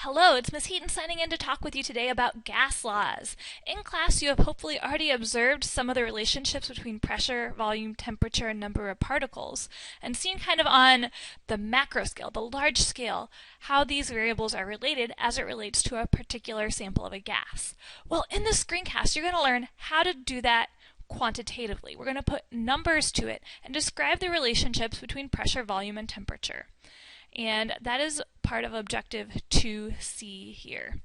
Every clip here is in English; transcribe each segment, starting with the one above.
Hello, it's Miss Heaton signing in to talk with you today about gas laws. In class, you have hopefully already observed some of the relationships between pressure, volume, temperature, and number of particles, and seen kind of on the macro scale, the large scale, how these variables are related as it relates to a particular sample of a gas. Well, in this screencast, you're going to learn how to do that quantitatively. We're going to put numbers to it and describe the relationships between pressure, volume, and temperature. And that is part of objective 2C here.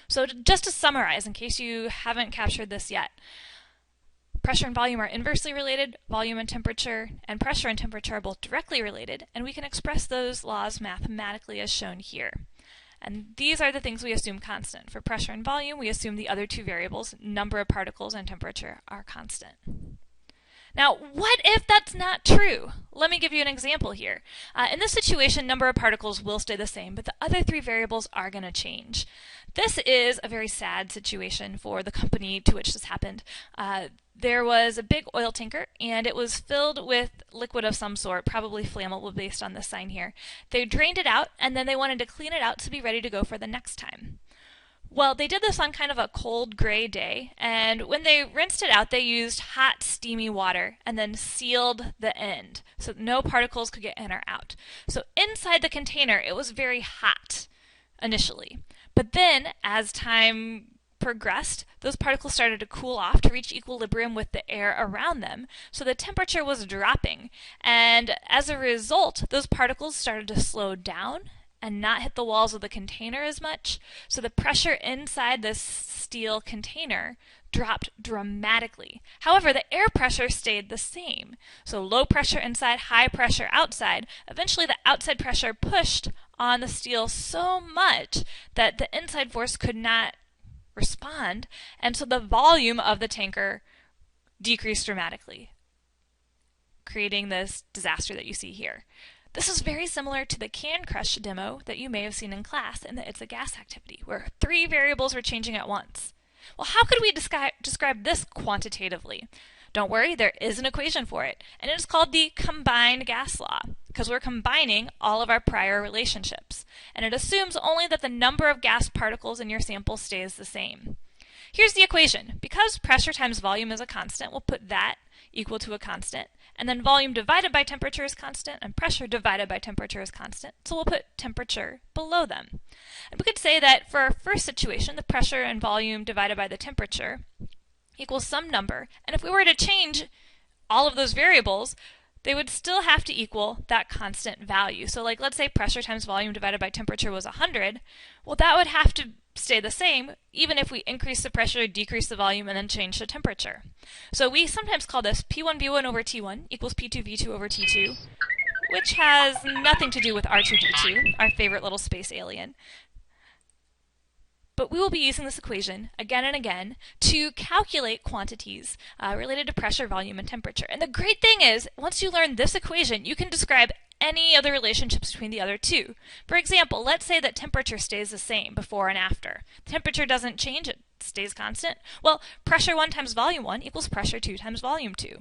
So just to summarize, in case you haven't captured this yet, pressure and volume are inversely related, volume and temperature, and pressure and temperature are both directly related, and we can express those laws mathematically as shown here. And these are the things we assume constant. For pressure and volume, we assume the other two variables, number of particles and temperature, are constant. Now, what if that's not true? Let me give you an example here. In this situation, number of particles will stay the same, but the other three variables are going to change. This is a very sad situation for the company to which this happened. There was a big oil tanker, and it was filled with liquid of some sort, probably flammable based on this sign here. They drained it out, and then they wanted to clean it out to be ready to go for the next time. Well, they did this on kind of a cold, gray day, and when they rinsed it out, they used hot, steamy water and then sealed the end so no particles could get in or out. So inside the container, it was very hot initially. But then, as time progressed, those particles started to cool off to reach equilibrium with the air around them, so the temperature was dropping. And as a result, those particles started to slow down and not hit the walls of the container as much, so the pressure inside this steel container dropped dramatically. However, the air pressure stayed the same. So low pressure inside, high pressure outside. Eventually the outside pressure pushed on the steel so much that the inside force could not respond, and so the volume of the tanker decreased dramatically, creating this disaster that you see here. This is very similar to the can crush demo that you may have seen in class in the It's a Gas activity, where three variables were changing at once. Well, how could we describe this quantitatively? Don't worry, there is an equation for it, and it is called the combined gas law, because we're combining all of our prior relationships, and it assumes only that the number of gas particles in your sample stays the same. Here's the equation. Because pressure times volume is a constant, we'll put that equal to a constant, and then volume divided by temperature is constant, and pressure divided by temperature is constant, so we'll put temperature below them. And we could say that for our first situation, the pressure and volume divided by the temperature equals some number, and if we were to change all of those variables, they would still have to equal that constant value. So like, let's say pressure times volume divided by temperature was 100, well, that would have to stay the same even if we increase the pressure, decrease the volume, and then change the temperature. So we sometimes call this P1V1 over T1 equals P2V2 over T2, which has nothing to do with R2D2, our favorite little space alien. But we will be using this equation again and again to calculate quantities related to pressure, volume, and temperature. And the great thing is, once you learn this equation, you can describe any other relationships between the other two. For example, let's say that temperature stays the same before and after. Temperature doesn't change, it stays constant. Well, pressure 1 times volume 1 equals pressure 2 times volume 2.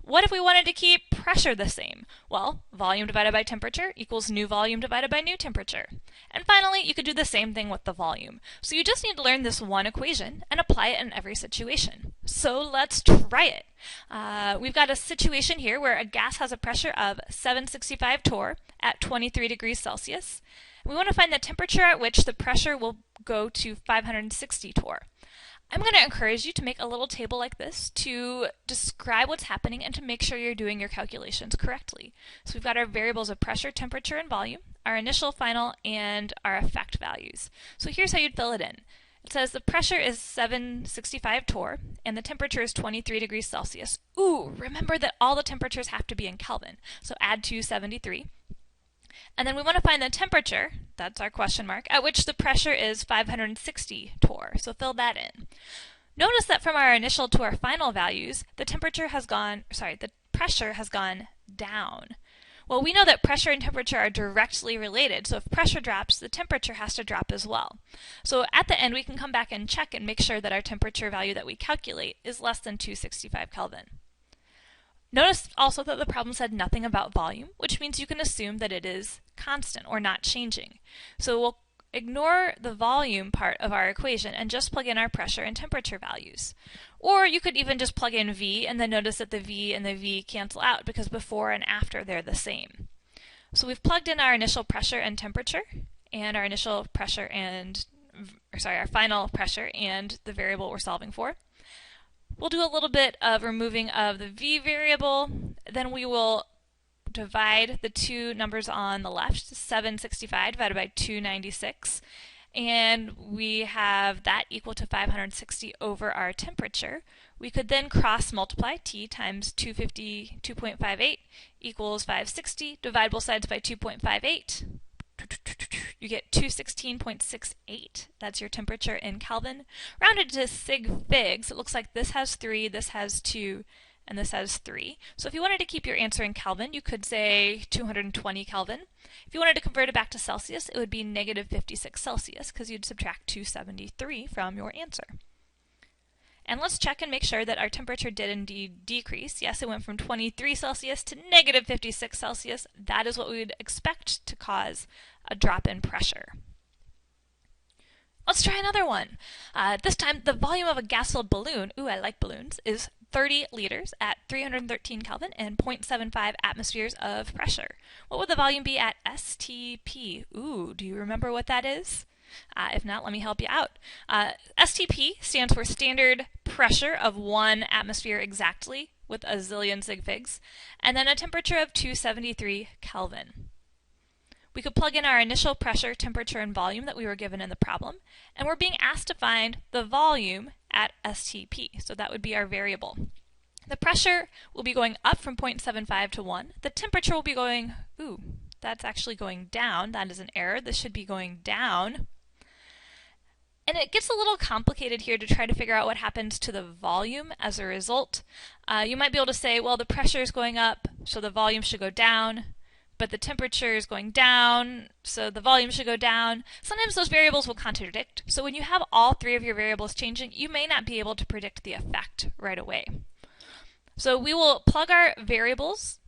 What if we wanted to keep pressure the same? Well, volume divided by temperature equals new volume divided by new temperature. And finally, you could do the same thing with the volume. So you just need to learn this one equation and apply it in every situation. So let's try it. We've got a situation here where a gas has a pressure of 765 torr at 23 degrees Celsius. We want to find the temperature at which the pressure will go to 560 torr. I'm going to encourage you to make a little table like this to describe what's happening and to make sure you're doing your calculations correctly. So we've got our variables of pressure, temperature, and volume, our initial, final, and our effect values. So here's how you'd fill it in. It says the pressure is 765 torr and the temperature is 23 degrees Celsius. Ooh, remember that all the temperatures have to be in Kelvin, so add 273. And then we want to find the temperature, that's our question mark, at which the pressure is 560 torr, so fill that in. Notice that from our initial to our final values, the pressure has gone down. Well, we know that pressure and temperature are directly related, so if pressure drops, the temperature has to drop as well. So at the end, we can come back and check and make sure that our temperature value that we calculate is less than 265 Kelvin. Notice also that the problem said nothing about volume, which means you can assume that it is constant or not changing. So we'll ignore the volume part of our equation and just plug in our pressure and temperature values. Or you could even just plug in V and then notice that the V and the V cancel out because before and after they're the same. So we've plugged in our initial pressure and temperature and our initial pressure and, our final pressure and the variable we're solving for. We'll do a little bit of removing of the V variable, then we will divide the two numbers on the left, 765 divided by 296, and we have that equal to 560 over our temperature. We could then cross multiply T times 252.58 equals 560, divide both sides by 2.58. You get 216.68. That's your temperature in Kelvin. Rounded to sig figs, it looks like this has 3, this has 2, and this has 3. So if you wanted to keep your answer in Kelvin, you could say 220 Kelvin. If you wanted to convert it back to Celsius, it would be negative 56 Celsius, because you'd subtract 273 from your answer. And let's check and make sure that our temperature did indeed decrease. Yes, it went from 23 Celsius to negative 56 Celsius. That is what we would expect to cause a drop in pressure. Let's try another one. This time, the volume of a gas-filled balloon, ooh, I like balloons, is 30 liters at 313 Kelvin and 0.75 atmospheres of pressure. What would the volume be at STP? Ooh, do you remember what that is? If not, let me help you out. STP stands for standard pressure of 1 atmosphere exactly, with a zillion sig figs, and then a temperature of 273 Kelvin. We could plug in our initial pressure, temperature, and volume that we were given in the problem, and we're being asked to find the volume at STP, so that would be our variable. The pressure will be going up from 0.75 to 1. The temperature will be going, ooh, that's actually going down. That is an error. This should be going down. And it gets a little complicated here to try to figure out what happens to the volume as a result. You might be able to say, well, the pressure is going up, so the volume should go down, but the temperature is going down, so the volume should go down. Sometimes those variables will contradict, so when you have all three of your variables changing, you may not be able to predict the effect right away. So we will plug our variables,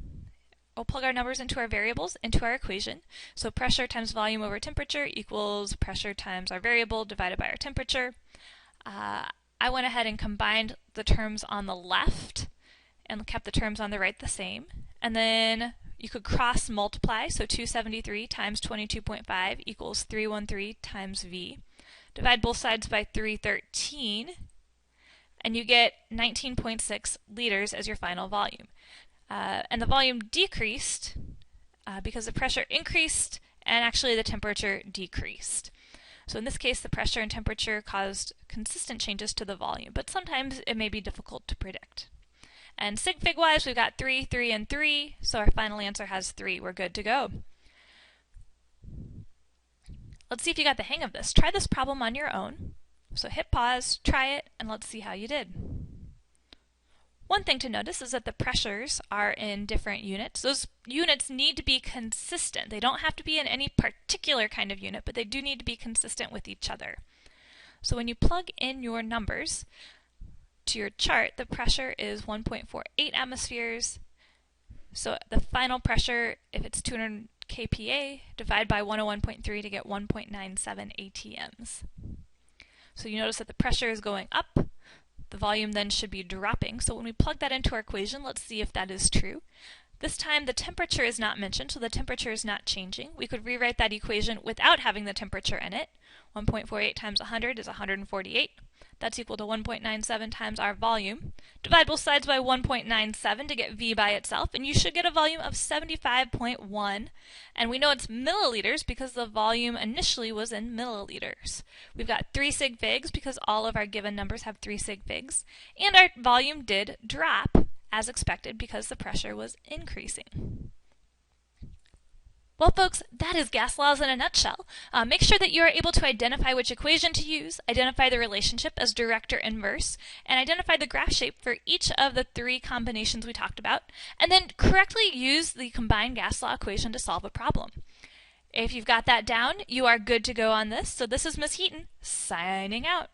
we'll plug our numbers into our variables into our equation. So pressure times volume over temperature equals pressure times our variable divided by our temperature. I went ahead and combined the terms on the left and kept the terms on the right the same. And then you could cross multiply, so 273 times 22.5 equals 313 times V. Divide both sides by 313, and you get 19.6 liters as your final volume. And the volume decreased because the pressure increased and actually the temperature decreased. So in this case, the pressure and temperature caused consistent changes to the volume, but sometimes it may be difficult to predict. And sig fig wise, we've got 3, 3, and 3, so our final answer has 3. We're good to go. Let's see if you got the hang of this. Try this problem on your own. So hit pause, try it, and let's see how you did. One thing to notice is that the pressures are in different units. Those units need to be consistent. They don't have to be in any particular kind of unit, but they do need to be consistent with each other. So when you plug in your numbers to your chart, the pressure is 1.48 atmospheres. So the final pressure, if it's 200 kPa, divide by 101.3 to get 1.97 atms. So you notice that the pressure is going up. The volume then should be dropping. So when we plug that into our equation, let's see if that is true. This time the temperature is not mentioned, so the temperature is not changing. We could rewrite that equation without having the temperature in it. 1.48 times 100 is 148. That's equal to 1.97 times our volume. Divide both sides by 1.97 to get V by itself, and you should get a volume of 75.1. And we know it's milliliters because the volume initially was in milliliters. We've got 3 sig figs because all of our given numbers have 3 sig figs. And our volume did drop as expected because the pressure was increasing. Well, folks, that is gas laws in a nutshell. Make sure that you are able to identify which equation to use, identify the relationship as direct or inverse, and identify the graph shape for each of the 3 combinations we talked about, and then correctly use the combined gas law equation to solve a problem. If you've got that down, you are good to go on this. So this is Ms. Heaton, signing out.